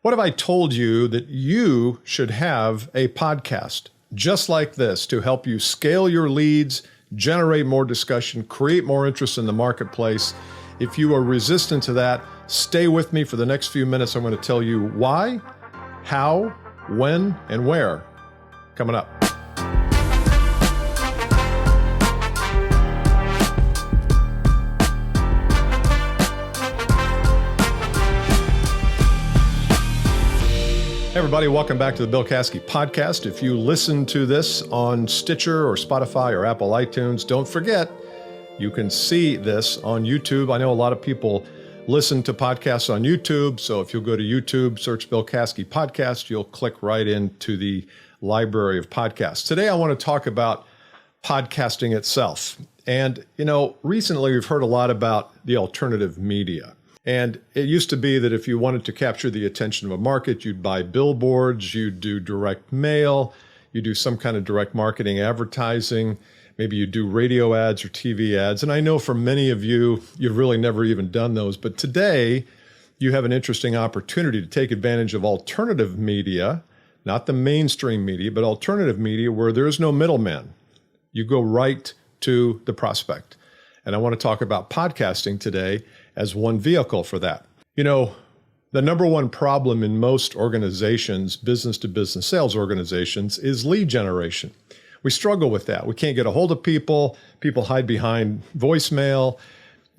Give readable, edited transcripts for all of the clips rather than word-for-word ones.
What if I told you that you should have a podcast just like this to help you scale your leads, generate more discussion, create more interest in the marketplace? If you are resistant to that, stay with me for the next few minutes. I'm going to tell you why, how, when, and where. Coming up. Hey everybody, welcome back to the Bill Caskey Podcast. If you listen to this on Stitcher or Spotify or Apple iTunes, don't forget, you can see this on YouTube. I know a lot of people listen to podcasts on YouTube, so if you'll go to YouTube, search Bill Caskey Podcast, you'll click right into the library of podcasts. Today I want to talk about podcasting itself. And, recently we've heard a lot about the alternative media. And it used to be that if you wanted to capture the attention of a market, you'd buy billboards, you'd do direct mail, you do some kind of direct marketing advertising, maybe you do radio ads or TV ads. And I know for many of you, you've really never even done those. But today, you have an interesting opportunity to take advantage of alternative media, not the mainstream media, but alternative media where there's no middleman. You go right to the prospect. And I want to talk about podcasting today as one vehicle for that. The number one problem in most organizations, business-to-business sales organizations, is lead generation. We struggle with that. We can't get a hold of people. People hide behind voicemail.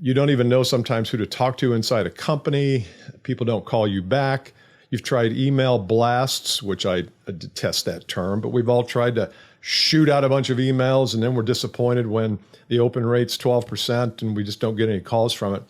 You don't even know sometimes who to talk to inside a company. People don't call you back. You've tried email blasts, which I detest that term, but we've all tried to shoot out a bunch of emails, and then we're disappointed when the open rate's 12% and we just don't get any calls from it.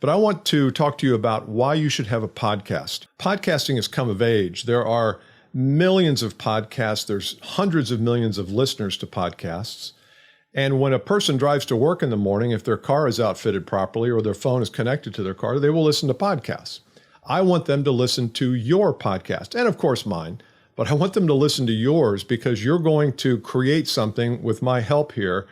But I want to talk to you about why you should have a podcast. Podcasting has come of age. There are millions of podcasts. There's hundreds of millions of listeners to podcasts. And when a person drives to work in the morning, if their car is outfitted properly or their phone is connected to their car, they will listen to podcasts. I want them to listen to your podcast, and of course mine, but I want them to listen to yours because you're going to create something with my help here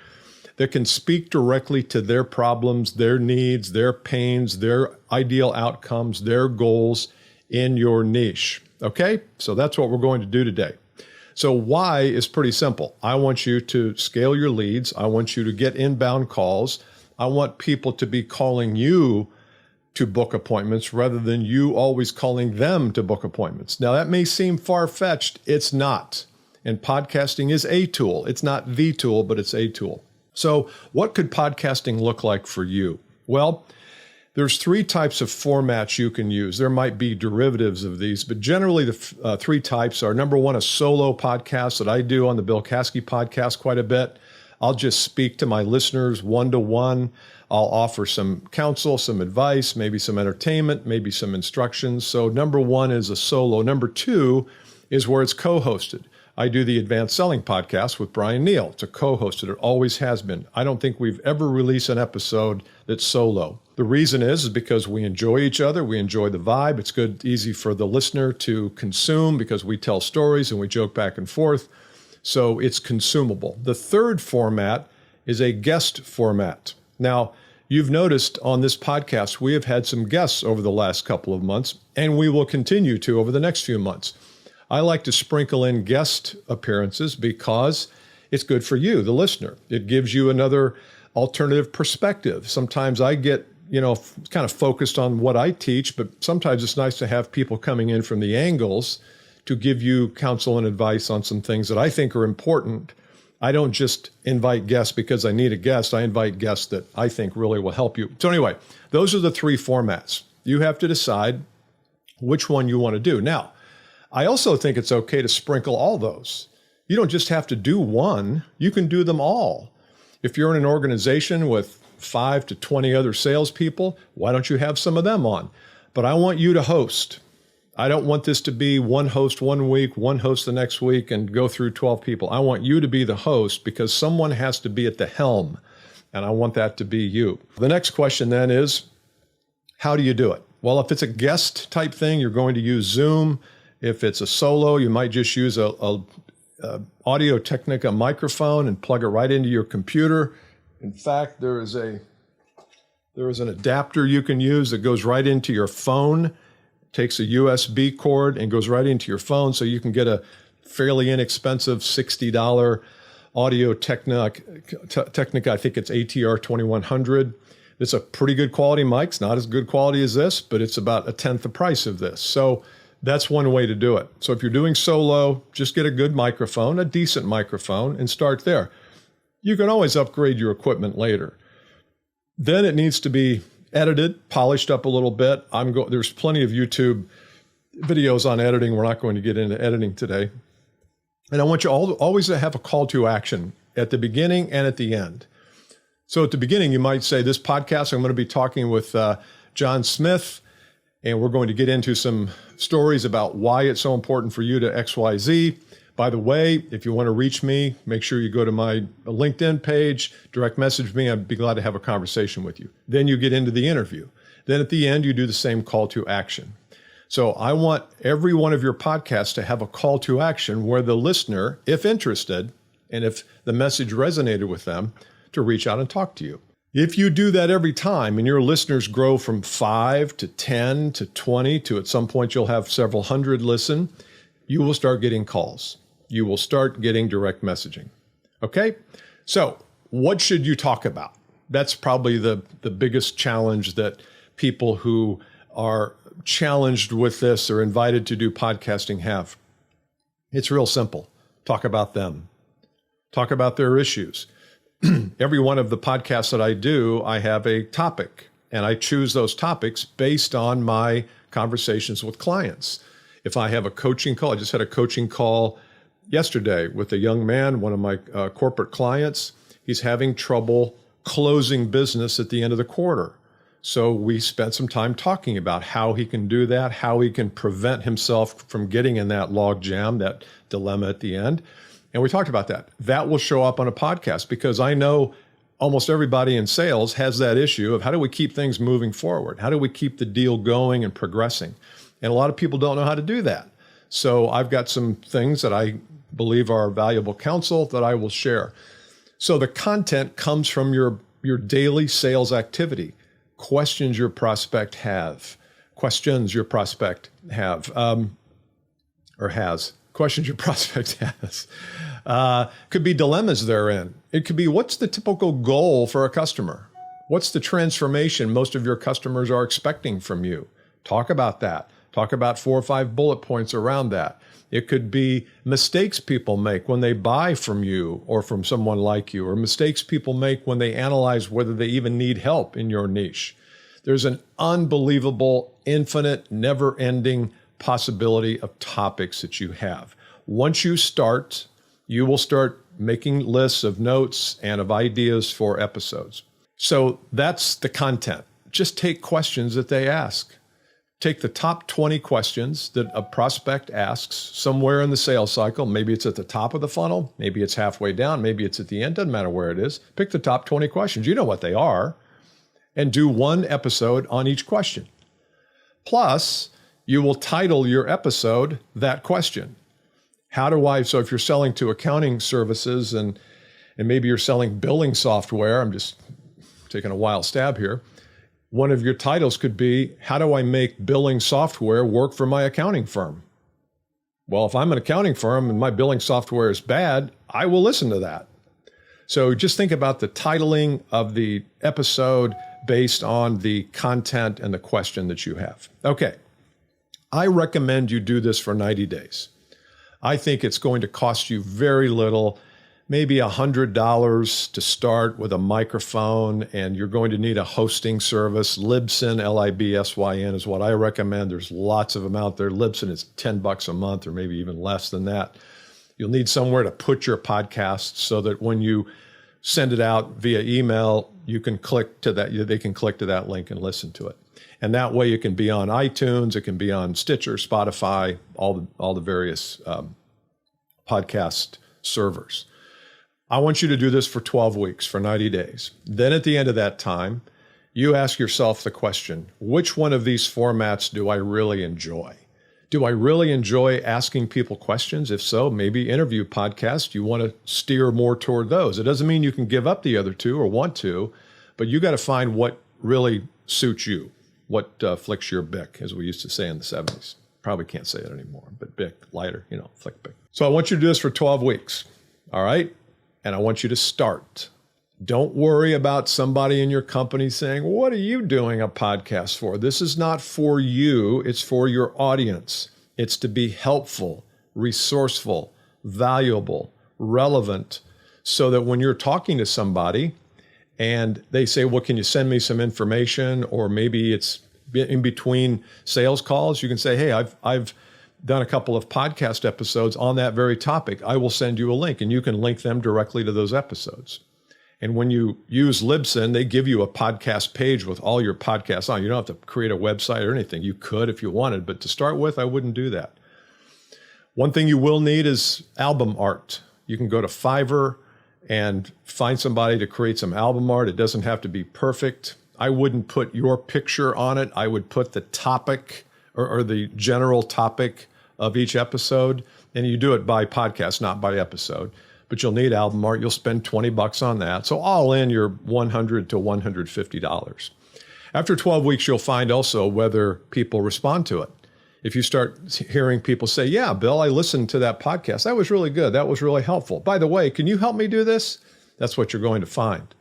that can speak directly to their problems, their needs, their pains, their ideal outcomes, their goals in your niche. Okay? So that's what we're going to do today. So why is pretty simple. I want you to scale your leads. I want you to get inbound calls. I want people to be calling you to book appointments rather than you always calling them to book appointments. Now that may seem far-fetched. It's not. And podcasting is a tool. It's not the tool, but it's a tool. So what could podcasting look like for you? Well, there's three types of formats you can use. There might be derivatives of these, but generally the three types are, number one, a solo podcast that I do on the Bill Caskey Podcast quite a bit. I'll just speak to my listeners one-to-one. I'll offer some counsel, some advice, maybe some entertainment, maybe some instructions. So number one is a solo. Number two is where it's co-hosted. I do the Advanced Selling Podcast with Brian Neal. It's a co-hosted. It always has been. I don't think we've ever released an episode that's solo. The reason is because we enjoy each other. We enjoy the vibe. It's good, easy for the listener to consume because we tell stories and we joke back and forth. So it's consumable. The third format is a guest format. Now, you've noticed on this podcast, we have had some guests over the last couple of months, and we will continue to over the next few months. I like to sprinkle in guest appearances because it's good for you, the listener. It gives you another alternative perspective. Sometimes I get, kind of focused on what I teach, but sometimes it's nice to have people coming in from the angles to give you counsel and advice on some things that I think are important. I don't just invite guests because I need a guest. I invite guests that I think really will help you. So anyway, those are the three formats. You have to decide which one you want to do. Now, I also think it's okay to sprinkle all those. You don't just have to do one. You can do them all. If you're in an organization with 5 to 20 other salespeople, why don't you have some of them on? But I want you to host. I don't want this to be one host one week, one host the next week, and go through 12 people. I want you to be the host because someone has to be at the helm, and I want that to be you. The next question then is, how do you do it? Well, if it's a guest type thing, you're going to use Zoom. If it's a solo, you might just use a Audio-Technica microphone and plug it right into your computer. In fact, there is an adapter you can use that goes right into your phone takes a USB cord and goes right into your phone, so you can get a fairly inexpensive $60 Audio Technica. I think it's ATR 2100. It's a pretty good quality mic. It's not as good quality as this, but it's about a tenth the price of this. So that's one way to do it. So if you're doing solo, just get a good microphone, a decent microphone, and start there. You can always upgrade your equipment later. Then it needs to be edited, polished up a little bit. There's plenty of YouTube videos on editing. We're not going to get into editing today. And I want you always to have a call to action at the beginning and at the end. So at the beginning, you might say, this podcast, I'm going to be talking with John Smith, and we're going to get into some stories about why it's so important for you to XYZ. By the way, if you want to reach me, make sure you go to my LinkedIn page, direct message me. I'd be glad to have a conversation with you. Then you get into the interview. Then at the end, you do the same call to action. So I want every one of your podcasts to have a call to action where the listener, if interested, and if the message resonated with them, to reach out and talk to you. If you do that every time and your listeners grow from 5 to 10 to 20 to at some point you'll have several hundred listen, you will start getting calls. You will start getting direct messaging. Okay? So what should you talk about? That's probably the biggest challenge that people who are challenged with this or invited to do podcasting have. It's real simple. Talk about them. Talk about their issues. Every one of the podcasts that I do, I have a topic, and I choose those topics based on my conversations with clients. If I have a coaching call, I just had a coaching call yesterday with a young man, one of my corporate clients. He's having trouble closing business at the end of the quarter. So we spent some time talking about how he can do that, how he can prevent himself from getting in that log jam, that dilemma at the end. And we talked about that. That will show up on a podcast because I know almost everybody in sales has that issue of how do we keep things moving forward? How do we keep the deal going and progressing? And a lot of people don't know how to do that. So I've got some things that I believe are valuable counsel that I will share. So the content comes from your daily sales activity. Questions your prospect has. Questions your prospect has. Could be dilemmas they're in. It could be, what's the typical goal for a customer? What's the transformation most of your customers are expecting from you? Talk about that. Talk about 4 or 5 bullet points around that. It could be mistakes people make when they buy from you or from someone like you, or mistakes people make when they analyze whether they even need help in your niche. There's an unbelievable, infinite, never-ending possibility of topics that you have. Once you start, you will start making lists of notes and of ideas for episodes. So that's the content. Just take questions that they ask. Take the top 20 questions that a prospect asks somewhere in the sales cycle. Maybe it's at the top of the funnel. Maybe it's halfway down. Maybe it's at the end. Doesn't matter where it is. Pick the top 20 questions. You know what they are. And do one episode on each question. Plus, you will title your episode that question. So if you're selling to accounting services and maybe you're selling billing software, I'm just taking a wild stab here. One of your titles could be, how do I make billing software work for my accounting firm? Well, if I'm an accounting firm and my billing software is bad, I will listen to that. So just think about the titling of the episode based on the content and the question that you have. Okay. I recommend you do this for 90 days. I think it's going to cost you very little, maybe $100 to start with a microphone, and you're going to need a hosting service. Libsyn, Libsyn is what I recommend. There's lots of them out there. Libsyn is $10 a month or maybe even less than that. You'll need somewhere to put your podcast so that when you send it out via email, you can click to that. They can click to that link and listen to it. And that way it can be on iTunes, it can be on Stitcher, Spotify, all the various podcast servers. I want you to do this for 12 weeks, for 90 days. Then at the end of that time, you ask yourself the question, which one of these formats do I really enjoy? Do I really enjoy asking people questions? If so, maybe interview podcasts, you want to steer more toward those. It doesn't mean you can give up the other two or want to, but you got to find what really suits you. what flicks your Bic, as we used to say in the 70s. Probably can't say it anymore, but Bic, lighter, flick Bic. So I want you to do this for 12 weeks, all right? And I want you to start. Don't worry about somebody in your company saying, what are you doing a podcast for? This is not for you. It's for your audience. It's to be helpful, resourceful, valuable, relevant, so that when you're talking to somebody and they say, well, can you send me some information? Or maybe it's in between sales calls, you can say, hey, I've done a couple of podcast episodes on that very topic. I will send you a link, and you can link them directly to those episodes. And when you use Libsyn, they give you a podcast page with all your podcasts on. You don't have to create a website or anything. You could if you wanted, but to start with, I wouldn't do that. One thing you will need is album art. You can go to Fiverr and find somebody to create some album art. It doesn't have to be perfect. I wouldn't put your picture on it. I would put the topic or the general topic of each episode. And you do it by podcast, not by episode. But you'll need album art. You'll spend $20 on that. So all in, you're $100 to $150. After 12 weeks, you'll find also whether people respond to it. If you start hearing people say, yeah, Bill, I listened to that podcast. That was really good. That was really helpful. By the way, can you help me do this? That's what you're going to find.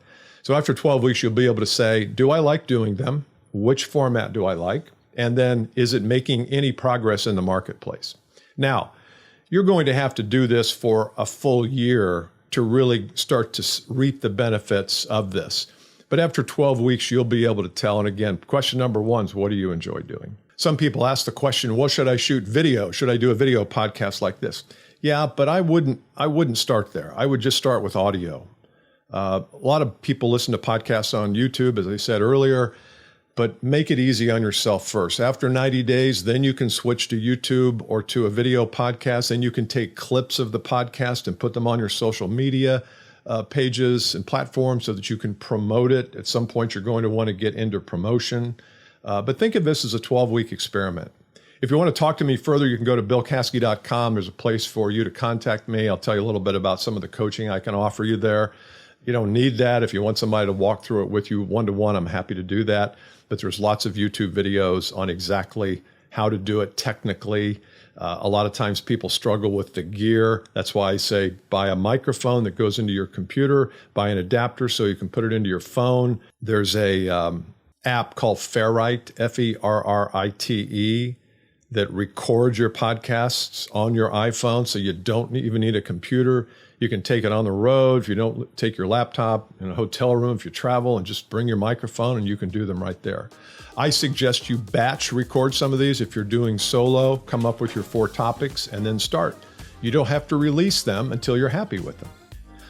So after 12 weeks, you'll be able to say, do I like doing them? Which format do I like? And then, is it making any progress in the marketplace? Now, you're going to have to do this for a full year to really start to reap the benefits of this. But after 12 weeks, you'll be able to tell. And again, question number one is, what do you enjoy doing? Some people ask the question, well, should I shoot video? Should I do a video podcast like this? Yeah, but I wouldn't start there. I would just start with audio. A lot of people listen to podcasts on YouTube, as I said earlier, but make it easy on yourself first. After 90 days, then you can switch to YouTube or to a video podcast, and you can take clips of the podcast and put them on your social media pages and platforms so that you can promote it. At some point, you're going to want to get into promotion. But think of this as a 12-week experiment. If you want to talk to me further, you can go to billcaskey.com. There's a place for you to contact me. I'll tell you a little bit about some of the coaching I can offer you there. You don't need that. If you want somebody to walk through it with you one-to-one, I'm happy to do that. But there's lots of YouTube videos on exactly how to do it technically. A lot of times people struggle with the gear. That's why I say buy a microphone that goes into your computer, buy an adapter so you can put it into your phone. There's a app called Ferrite, Ferrite, that records your podcasts on your iPhone, so you don't even need a computer. You can take it on the road. If you don't, take your laptop in a hotel room if you travel, and just bring your microphone and you can do them right there. I suggest you batch record some of these. If you're doing solo, come up with your 4 topics and then start. You don't have to release them until you're happy with them.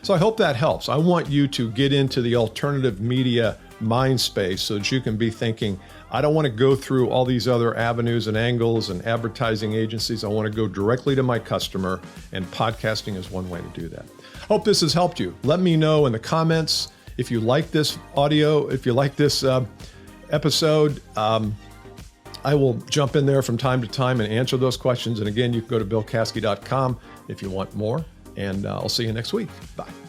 So I hope that helps. I want you to get into the alternative media mind space so that you can be thinking, I don't want to go through all these other avenues and angles and advertising agencies. I want to go directly to my customer, and podcasting is one way to do that. Hope this has helped you. Let me know in the comments if you like this audio, if you like this episode. I will jump in there from time to time and answer those questions. And again, you can go to billcaskey.com if you want more. And I'll see you next week. Bye.